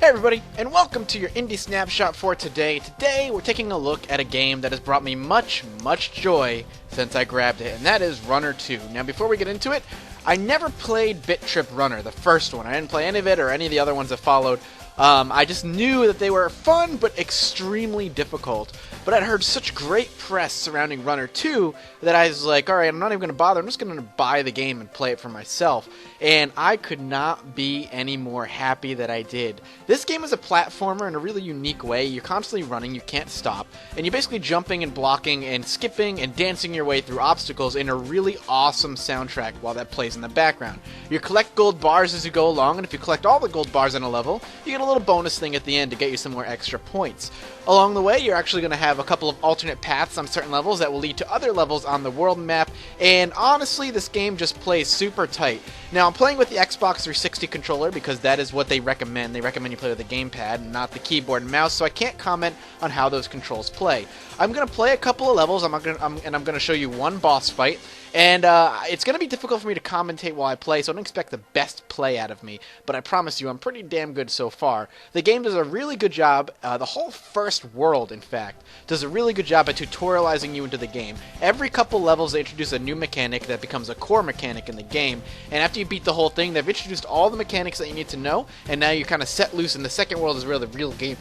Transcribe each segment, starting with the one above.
Hey everybody, and welcome to your Indie Snapshot for today. Today we're taking a look at a game that has brought me much joy since I grabbed it, and that is Runner 2. Now before we get into it, I never played BIT.TRIP Runner, the first one. I didn't play any of it or any of the other ones that followed. I just knew that they were fun but extremely difficult. But I'd heard such great press surrounding Runner 2 that I was like, alright, I'm not even going to bother. I'm just going to buy the game and play it for myself. And I could not be any more happy that I did. This game is a platformer in a really unique way. You're constantly running, you can't stop, and you're basically jumping and blocking and skipping and dancing your way through obstacles in a really awesome soundtrack while that plays in the background. You collect gold bars as you go along, and if you collect all the gold bars in a level, you get a little bonus thing at the end to get you some more extra points. Along the way, you're actually going to have a couple of alternate paths on certain levels that will lead to other levels on the world map, and honestly, this game just plays super tight. Now, I'm playing with the Xbox 360 controller because that is what they recommend. They recommend you play with the gamepad and not the keyboard and mouse, so I can't comment on how those controls play. I'm going to play a couple of levels, and I'm going to show you one boss fight. And it's going to be difficult for me to commentate while I play, so don't expect the best play out of me. But I promise you, I'm pretty damn good so far. The game does a really good job, the whole first world, in fact, does a really good job at tutorializing you into the game. Every couple levels, they introduce a new mechanic that becomes a core mechanic in the game. And after you beat the whole thing, they've introduced all the mechanics that you need to know, and now you're kind of set loose, and the second world is where the real game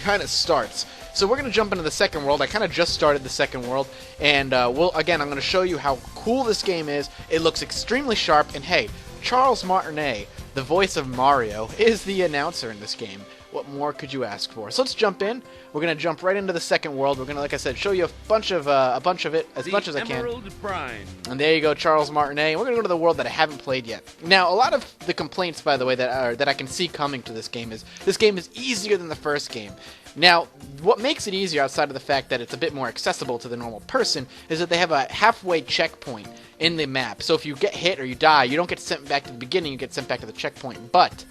kind of starts. So we're going to jump into the second world. I kind of just started the second world, and I'm going to show you how cool this game is. It looks extremely sharp, and hey, Charles Martinet, the voice of Mario, is the announcer in this game. What more could you ask for? So let's jump in. We're going to jump right into the second world. We're going to, like I said, show you a bunch of it, as much as I can. Emerald Prime. And there you go, Charles Martinet. We're going to go to the world that I haven't played yet. Now, a lot of the complaints, by the way, that I can see coming to this game is easier than the first game. Now, what makes it easier outside of the fact that it's a bit more accessible to the normal person is that they have a halfway checkpoint in the map. So if you get hit or you die, you don't get sent back to the beginning, you get sent back to the checkpoint. But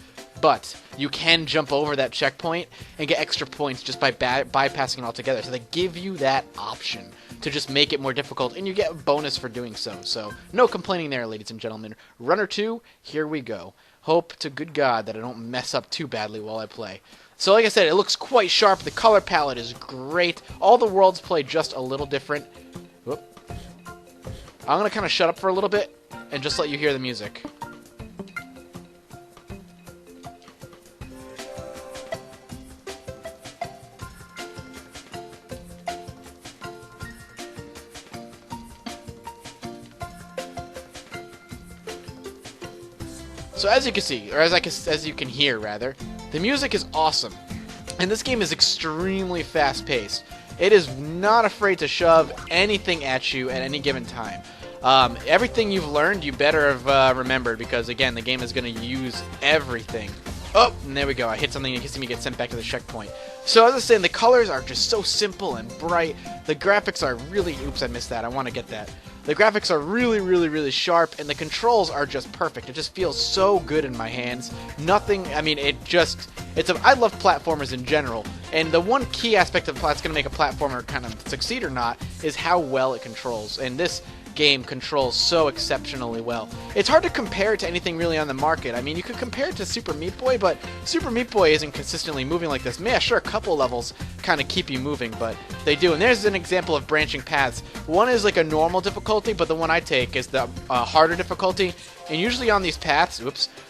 you can jump over that checkpoint and get extra points just by bypassing it altogether. So they give you that option to just make it more difficult, and you get a bonus for doing so. So no complaining there, ladies and gentlemen. Runner 2, here we go. Hope to good God that I don't mess up too badly while I play. So like I said, it looks quite sharp. The color palette is great. All the worlds play just a little different. Whoop. I'm going to kind of shut up for a little bit and just let you hear the music. So as you can see, or as you can hear rather, the music is awesome, and this game is extremely fast-paced. It is not afraid to shove anything at you at any given time. Everything you've learned, you better have remembered, because again, the game is going to use everything. Oh, and there we go. I hit something, and you can see me get sent back to the checkpoint. So as I was saying, the colors are just so simple and bright. The graphics are really... Oops, I missed that. I want to get that. The graphics are really sharp, and the controls are just perfect. It just feels so good in my hands. Nothing, I mean, I love platformers in general, and the one key aspect of that's going to make a platformer kind of succeed or not is how well it controls, and this game controls so exceptionally well. It's hard to compare it to anything really on the market. I mean, you could compare it to Super Meat Boy, but Super Meat Boy isn't consistently moving like this. Yeah, sure, a couple levels kind of keep you moving, but they do. And there's an example of branching paths. One is like a normal difficulty, but the one I take is the harder difficulty. And usually on these paths,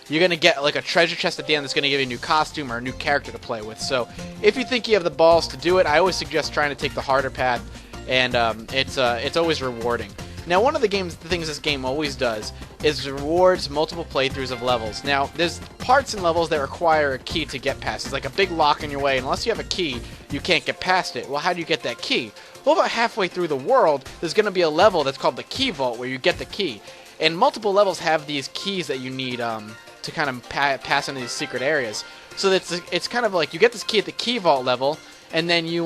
you're going to get like a treasure chest at the end that's going to give you a new costume or a new character to play with. So if you think you have the balls to do it, I always suggest trying to take the harder path, and it's always rewarding. Now, one of the things this game always does is rewards multiple playthroughs of levels. Now, there's parts in levels that require a key to get past. It's like a big lock in your way. Unless you have a key, you can't get past it. Well, how do you get that key? Well, about halfway through the world, there's going to be a level that's called the Key Vault, where you get the key. And multiple levels have these keys that you need to kind of pass into these secret areas. So it's kind of like you get this key at the Key Vault level, and then you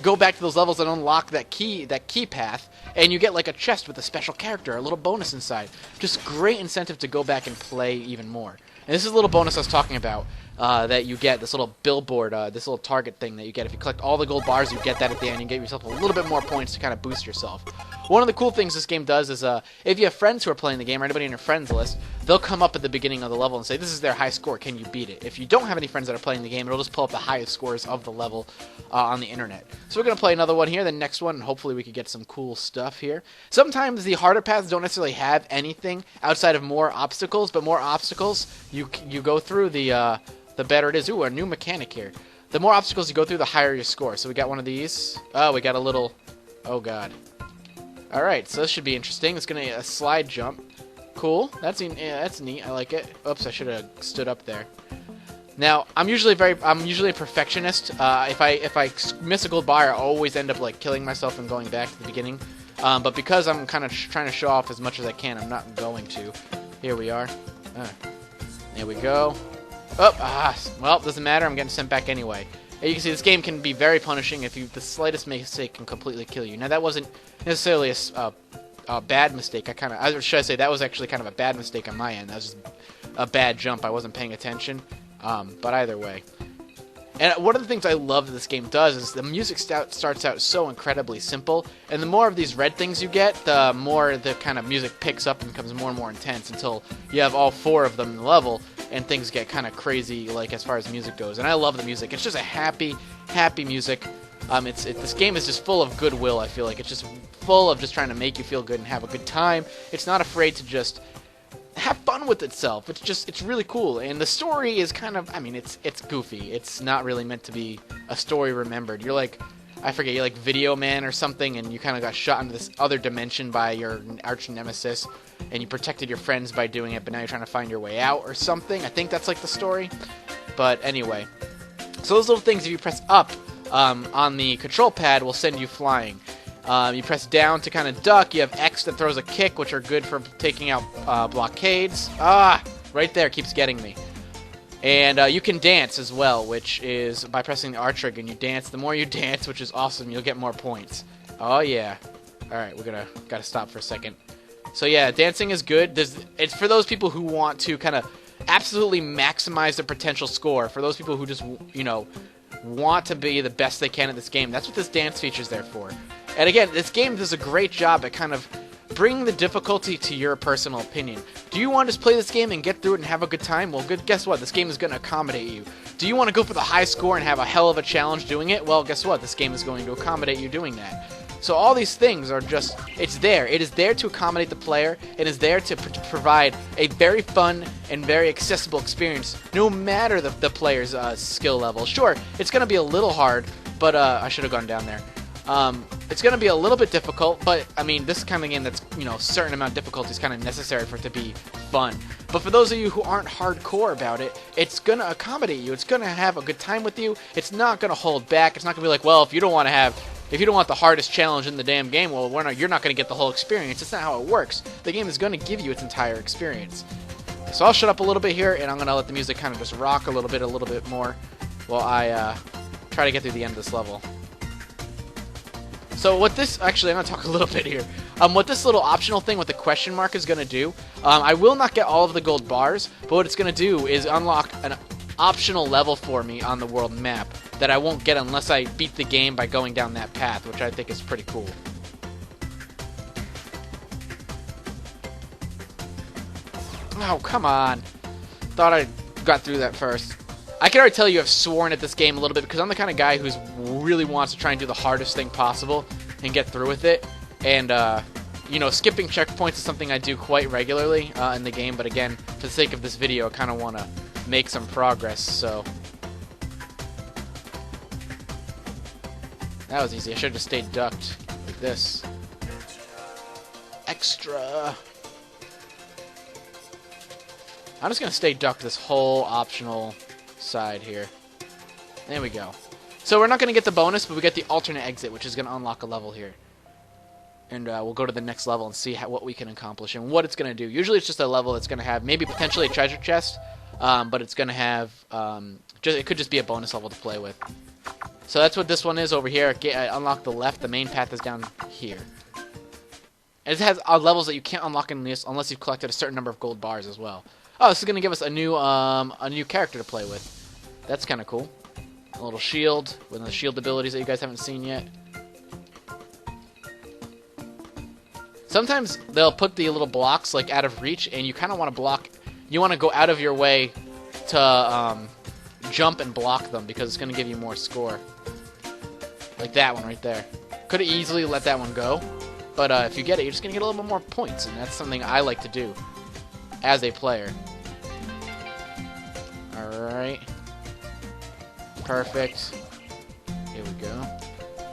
go back to those levels that unlock that key path, and you get like a chest with a special character, a little bonus inside. Just great incentive to go back and play even more. And this is a little bonus I was talking about that you get, this little billboard, this little target thing that you get. If you collect all the gold bars, you get that at the end. You get yourself a little bit more points to kind of boost yourself. One of the cool things this game does is if you have friends who are playing the game or anybody on your friends list, they'll come up at the beginning of the level and say, this is their high score, can you beat it? If you don't have any friends that are playing the game, it'll just pull up the highest scores of the level on the internet. So we're going to play another one here, the next one, and hopefully we can get some cool stuff here. Sometimes the harder paths don't necessarily have anything outside of more obstacles, but more obstacles you go through, the better it is. Ooh, a new mechanic here. The more obstacles you go through, the higher your score. So we got one of these. Oh, we got a little... Oh, God. Alright, so this should be interesting. It's going to be a slide jump. Cool. That's neat. I like it. Oops, I should have stood up there. Now, I'm usually a perfectionist. If I miss a gold bar, I always end up like killing myself and going back to the beginning. But because I'm kind of trying to show off as much as I can, I'm not going to. Here we are. There we go. Oh, well, doesn't matter. I'm getting sent back anyway. As you can see, this game can be very punishing. If the slightest mistake can completely kill you. Now, that wasn't necessarily a bad mistake. Should I say, that was actually kind of a bad mistake on my end. That was just a bad jump. I wasn't paying attention. But either way. And one of the things I love that this game does is the music starts out so incredibly simple, and the more of these red things you get, the more the kind of music picks up and becomes more and more intense until you have all 4 of them in the level, and things get kind of crazy, like as far as music goes. And I love the music. It's just a happy music. This game is just full of goodwill, I feel like. It's just full of just trying to make you feel good and have a good time. It's not afraid to just have fun with itself. It's really cool. And the story is kind of, it's goofy. It's not really meant to be a story remembered. You're like, I forget, you're like Video Man or something, and you kind of got shot into this other dimension by your arch nemesis, and you protected your friends by doing it, but now you're trying to find your way out or something. I think that's like the story. But anyway. So those little things, if you press up on the control pad, will send you flying. You press down to kind of duck. You have X that throws a kick, which are good for taking out blockades. Right there, keeps getting me. And you can dance as well, which is by pressing the R trigger, and you dance. The more you dance, which is awesome, you'll get more points. Oh yeah. All right, gotta stop for a second. So yeah, dancing is good. It's for those people who want to kind of absolutely maximize their potential score. For those people who just want to be the best they can at this game. That's what this dance feature is there for. And again, this game does a great job at kind of bringing the difficulty to your personal opinion. Do you want to just play this game and get through it and have a good time? Well, guess what? This game is going to accommodate you. Do you want to go for the high score and have a hell of a challenge doing it? Well, guess what? This game is going to accommodate you doing that. So all these things are just, it's there. It is there to accommodate the player. It is there to provide a very fun and very accessible experience, no matter the player's skill level. Sure, it's going to be a little hard, but I should have gone down there. It's going to be a little bit difficult, but, this is kind of game that's, a certain amount of difficulty is kind of necessary for it to be fun. But for those of you who aren't hardcore about it, it's going to accommodate you. It's going to have a good time with you. It's not going to hold back. It's not going to be like, well, if you don't want the hardest challenge in the damn game, well, you're not going to get the whole experience. That's not how it works. The game is going to give you its entire experience. So I'll shut up a little bit here, and I'm going to let the music kind of just rock a little bit more, while I try to get through the end of this level. So what this, actually, I'm going to talk a little bit here. What this little optional thing with the question mark is going to do, I will not get all of the gold bars, but what it's going to do is unlock an optional level for me on the world map that I won't get unless I beat the game by going down that path, which I think is pretty cool. Oh, come on. Thought I got through that first. I can already tell you I've sworn at this game a little bit because I'm the kind of guy who really wants to try and do the hardest thing possible and get through with it. And, skipping checkpoints is something I do quite regularly in the game. But again, for the sake of this video, I kind of want to make some progress, so... That was easy. I should have just stayed ducked like this. Extra. I'm just going to stay ducked this whole optional side here. There we go. So we're not going to get the bonus, but we get the alternate exit, which is going to unlock a level here. And we'll go to the next level and see what we can accomplish and what it's going to do. Usually it's just a level that's going to have maybe potentially a treasure chest, but it's going to have... it could just be a bonus level to play with. So that's what this one is over here. Unlock the left. The main path is down here. And it has levels that you can't unlock unless you've collected a certain number of gold bars as well. Oh, this is going to give us a new character to play with. That's kind of cool. A little shield with the shield abilities that you guys haven't seen yet. sometimes they'll put the little blocks like out of reach, and you kind of want to block. You want to go out of your way to jump and block them because it's going to give you more score. Like that one right there. Could have easily let that one go, but if you get it, you're just going to get a little bit more points, and that's something I like to do as a player. Alright. Perfect. Here we go.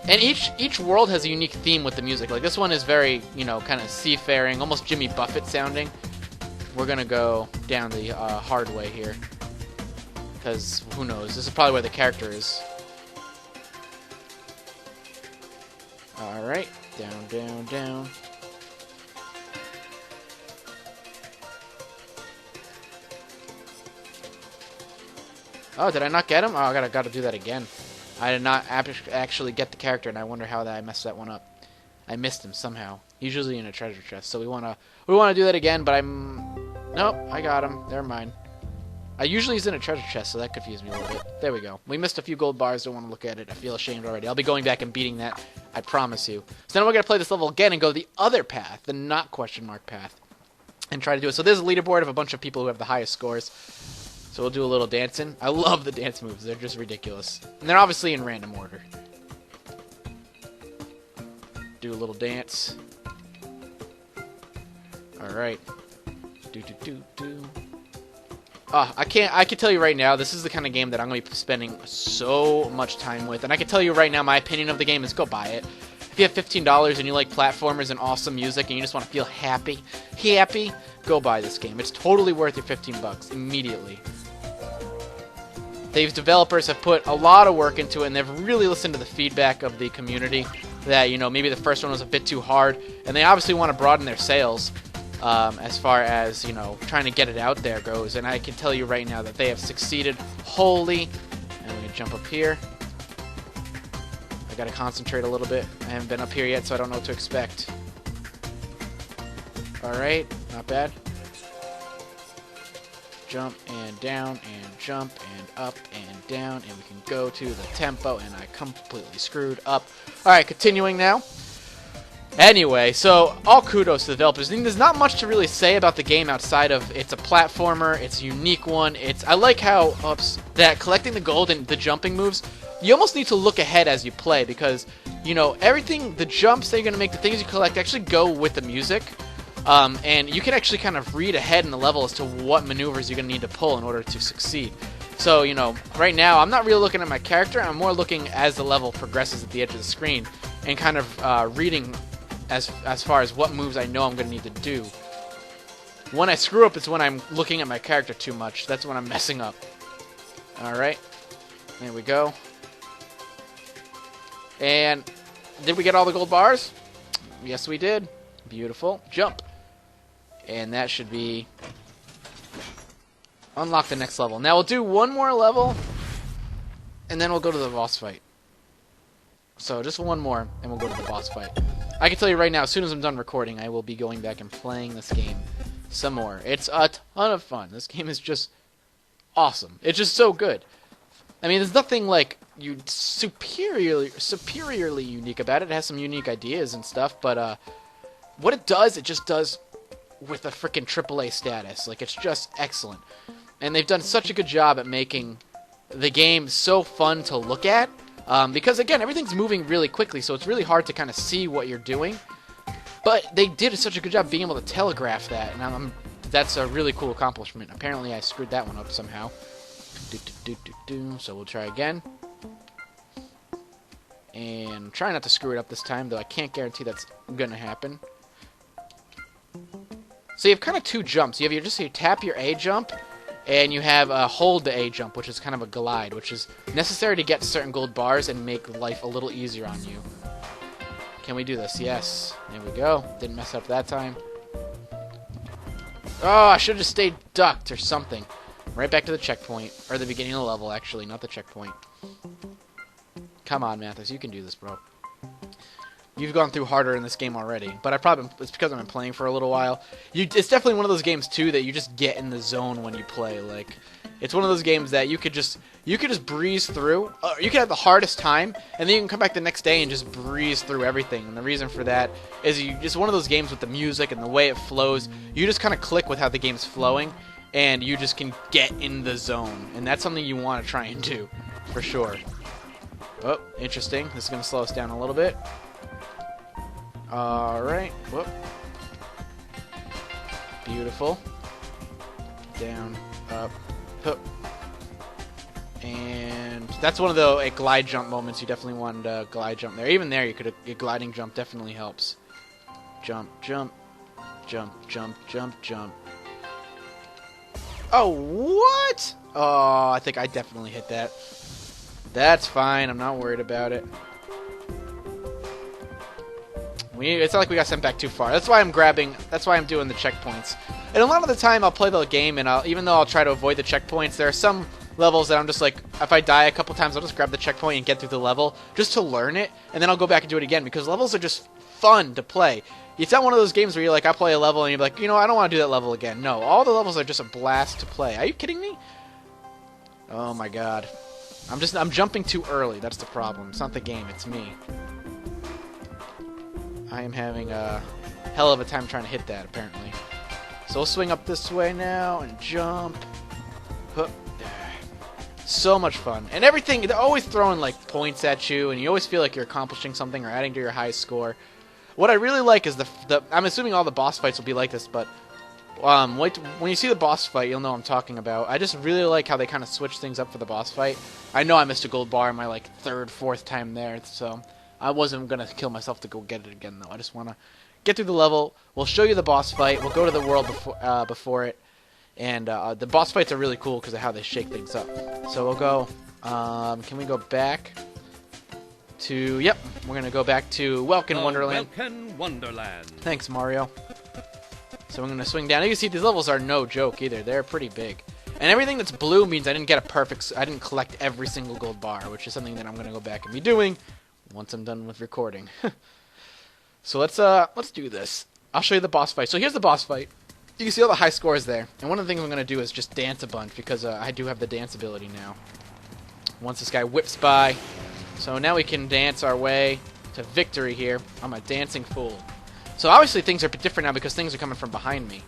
And each world has a unique theme with the music. Like this one is very, you know, kind of seafaring, almost Jimmy Buffett sounding. We're going to go down the hard way here. Because, who knows, this is probably where the character is. Alright, down, down, down. Oh, did I not get him? Oh, I gotta do that again. I did not actually get the character, and I wonder how that I messed that one up. I missed him somehow. He's usually in a treasure chest, so we wanna do that again. But nope, I got him. Never mind. Usually he's in a treasure chest, so that confused me a little bit. There we go. We missed a few gold bars. Don't want to look at it. I feel ashamed already. I'll be going back and beating that. I promise you. So then we're gonna play this level again and go the other path, the not question mark path, and try to do it. So there's a leaderboard of a bunch of people who have the highest scores. So we'll do a little dancing. I love the dance moves. They're just ridiculous. And they're obviously in random order. Do a little dance. Alright. Do. I can tell you right now, this is the kind of game that I'm going to be spending so much time with. And I can tell you right now, my opinion of the game is go buy it. If you have $15 and you like platformers and awesome music and you just want to feel happy, go buy this game. It's totally worth your 15 bucks immediately. These developers have put a lot of work into it, and they've really listened to the feedback of the community that, you know, maybe the first one was a bit too hard, and they obviously want to broaden their sales as far as, you know, trying to get it out there goes, and I can tell you right now that they have succeeded wholly. And I'm going to jump up here. I got to concentrate a little bit. I haven't been up here yet, so I don't know what to expect. Alright, not bad. Jump and down and jump and up and down, and we can go to the tempo, and I completely screwed up. Alright, continuing now. Anyway, so all kudos to the developers. I think there's not much to really say about the game outside of it's a platformer, it's a unique one. I like how that collecting the gold and the jumping moves, you almost need to look ahead as you play because, you know, everything, the jumps that you're going to make, the things you collect actually go with the music. And you can actually kind of read ahead in the level as to what maneuvers you're going to need to pull in order to succeed. So, you know, right now, I'm not really looking at my character. I'm more looking as the level progresses at the edge of the screen and kind of reading as far as what moves I know I'm going to need to do. When I screw up, it's when I'm looking at my character too much. That's when I'm messing up. Alright. There we go. And did we get all the gold bars? Yes, we did. Beautiful. Jump. And that should be unlock the next level. Now we'll do one more level, and then we'll go to the boss fight. So just one more, and we'll go to the boss fight. I can tell you right now, as soon as I'm done recording, I will be going back and playing this game some more. It's a ton of fun. This game is just awesome. It's just so good. I mean, there's nothing like superiorly unique about it. It has some unique ideas and stuff, but what it just does with a freaking AAA status. Like, it's just excellent. And they've done such a good job at making the game so fun to look at. Because, again, everything's moving really quickly, so it's really hard to kind of see what you're doing. But they did such a good job being able to telegraph that, and that's a really cool accomplishment. Apparently, I screwed that one up somehow. So we'll try again. And try not to screw it up this time, though I can't guarantee that's going to happen. So you have kind of two jumps. You tap your A jump, and you have hold the A jump, which is kind of a glide, which is necessary to get certain gold bars and make life a little easier on you. Can we do this? Yes. There we go. Didn't mess up that time. Oh, I should have just stayed ducked or something. Right back to the checkpoint. Or the beginning of the level, actually, not the checkpoint. Come on, Mathis. You can do this, bro. You've gone through harder in this game already, but it's because I've been playing for a little while. It's definitely one of those games too that you just get in the zone when you play. Like, It's one of those games that you could just breeze through. You could have the hardest time, and then you can come back the next day and just breeze through everything. And the reason for that is you just one of those games with the music and the way it flows. You just kind of click with how the game's flowing, and you just can get in the zone. And that's something you want to try and do, for sure. Oh, interesting. This is going to slow us down a little bit. Alright. Whoop. Beautiful. Down, up, up. And that's one of the glide jump moments. You definitely wanted to glide jump there. Even there, you could a gliding jump definitely helps. Jump, jump, jump, jump, jump, jump. Oh, what? Oh, I think I definitely hit that. That's fine. I'm not worried about it. It's not like we got sent back too far. That's why I'm grabbing. That's why I'm doing the checkpoints. And a lot of the time, I'll play the game, and even though I'll try to avoid the checkpoints, there are some levels that I'm just like, if I die a couple times, I'll just grab the checkpoint and get through the level just to learn it, and then I'll go back and do it again because levels are just fun to play. It's not one of those games where you're like, I play a level and you're like, you know, I don't want to do that level again. No, all the levels are just a blast to play. Are you kidding me? Oh my god. I'm jumping too early. That's the problem. It's not the game, it's me. I am having a hell of a time trying to hit that, apparently. So we'll swing up this way now and jump. Hup. So much fun. And everything, they're always throwing like points at you, and you always feel like you're accomplishing something or adding to your high score. What I really like is I'm assuming all the boss fights will be like this, but wait, when you see the boss fight, you'll know what I'm talking about. I just really like how they kind of switch things up for the boss fight. I know I missed a gold bar my like third, fourth time there, so I wasn't gonna kill myself to go get it again though. I just wanna get through the level. We'll show you the boss fight. We'll go to the world before it, and the boss fights are really cool because of how they shake things up. So we'll go. Can we go back to? Yep, we're gonna go back to Welkin Wonderland. Welkin Wonderland. Thanks, Mario. So I'm gonna swing down. You can see these levels are no joke either. They're pretty big. And everything that's blue means I didn't get a perfect. I didn't collect every single gold bar, which is something that I'm gonna go back and be doing once I'm done with recording. So let's do this. I'll show you the boss fight. So here's the boss fight. You can see all the high scores there. And one of the things I'm gonna do is just dance a bunch because I do have the dance ability now. Once this guy whips by, so now we can dance our way to victory here. I'm a dancing fool. So obviously things are different now because things are coming from behind me.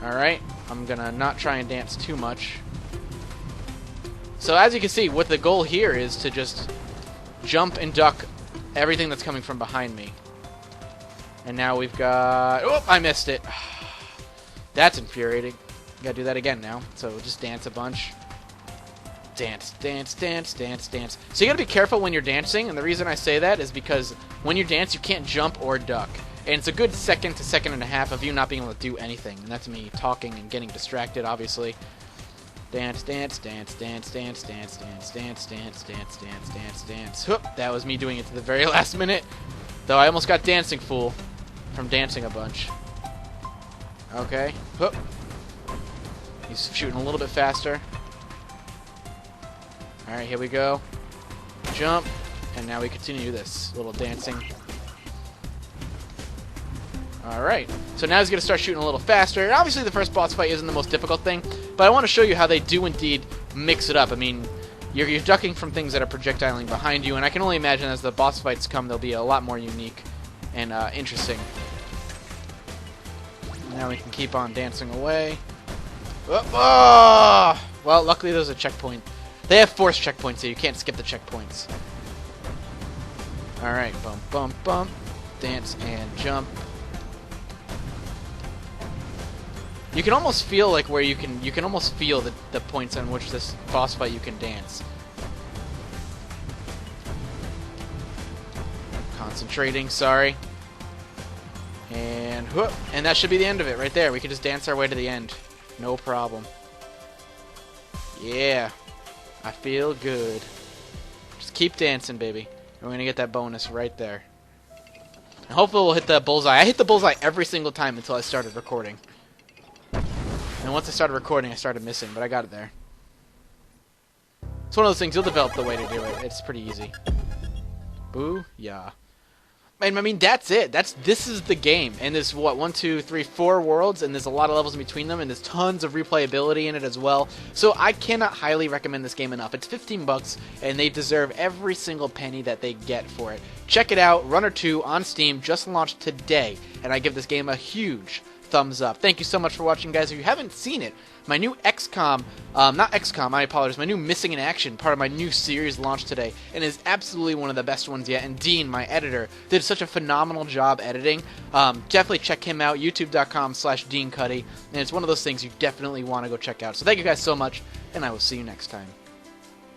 Alright, I'm gonna not try and dance too much. So as you can see, what the goal here is to just jump and duck everything that's coming from behind me. And now we've got... Oh, I missed it. That's infuriating. Gotta do that again now. So just dance a bunch. Dance, dance, dance, dance, dance. So you gotta be careful when you're dancing, and the reason I say that is because when you dance, you can't jump or duck. And it's a good second to second and a half of you not being able to do anything. And that's me talking and getting distracted, obviously. Dance, dance, dance, dance, dance, dance, dance, dance, dance, dance, dance, dance, dance. Whoop! That was me doing it to the very last minute. Though I almost got dancing fool from dancing a bunch. Okay. Whoop! He's shooting a little bit faster. Alright, here we go. Jump. And now we continue this little dancing. Alright, so now he's going to start shooting a little faster. And obviously the first boss fight isn't the most difficult thing, but I want to show you how they do indeed mix it up. I mean, you're ducking from things that are projectiling behind you, and I can only imagine as the boss fights come, they'll be a lot more unique and interesting. Now we can keep on dancing away. Oh! Well, luckily there's a checkpoint. They have forced checkpoints, so you can't skip the checkpoints. Alright, bump, bump, bump. Dance and jump. You can almost feel like where you can almost feel the points on which this boss fight you can dance. Concentrating, sorry. And whoop, and that should be the end of it right there. We can just dance our way to the end. No problem. Yeah. I feel good. Just keep dancing, baby. And we're gonna get that bonus right there. And hopefully we'll hit the bullseye. I hit the bullseye every single time until I started recording. And once I started recording, I started missing, but I got it there. It's one of those things, you'll develop the way to do it. It's pretty easy. Boo, yeah. And I mean, that's it. This is the game. And there's what, 1, 2, 3, 4 worlds, and there's a lot of levels in between them, and there's tons of replayability in it as well. So I cannot highly recommend this game enough. It's $15, and they deserve every single penny that they get for it. Check it out. Runner 2 on Steam just launched today, and I give this game a huge thumbs up. Thank you so much for watching, guys. If you haven't seen it, my new my new Missing in Action, part of my new series launched today, and is absolutely one of the best ones yet. And Dean, my editor, did such a phenomenal job editing. Definitely check him out, youtube.com/DeanCuddy, and it's one of those things you definitely want to go check out. So thank you guys so much, and I will see you next time.